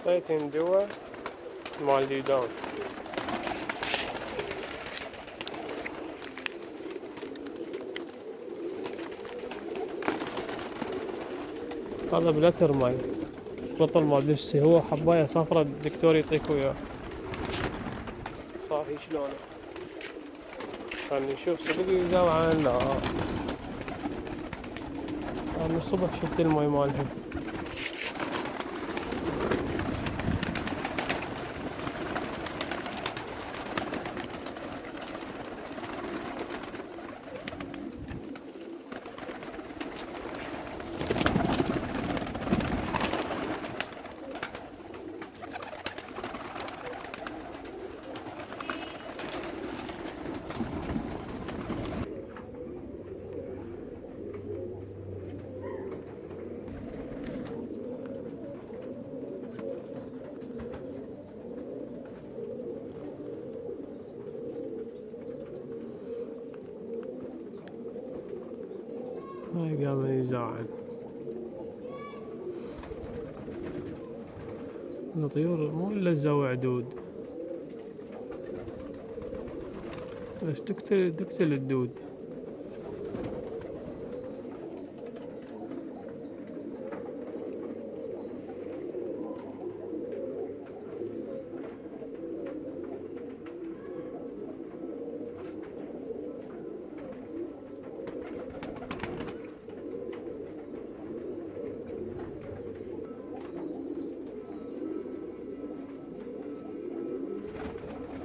بيتين دوا مال ديدان. هذا بلتر ماي بطل ما بنفسي، هو حباية صفرة الدكتور يعطيك وياه. صافي شلونه؟ خلني نشوف صدق يجاوب عن لا. أنا الصبح شفت الماي مالها. هاي قام يزعل. الطيور مو إلا تزوع دود، بس تقتل الدود.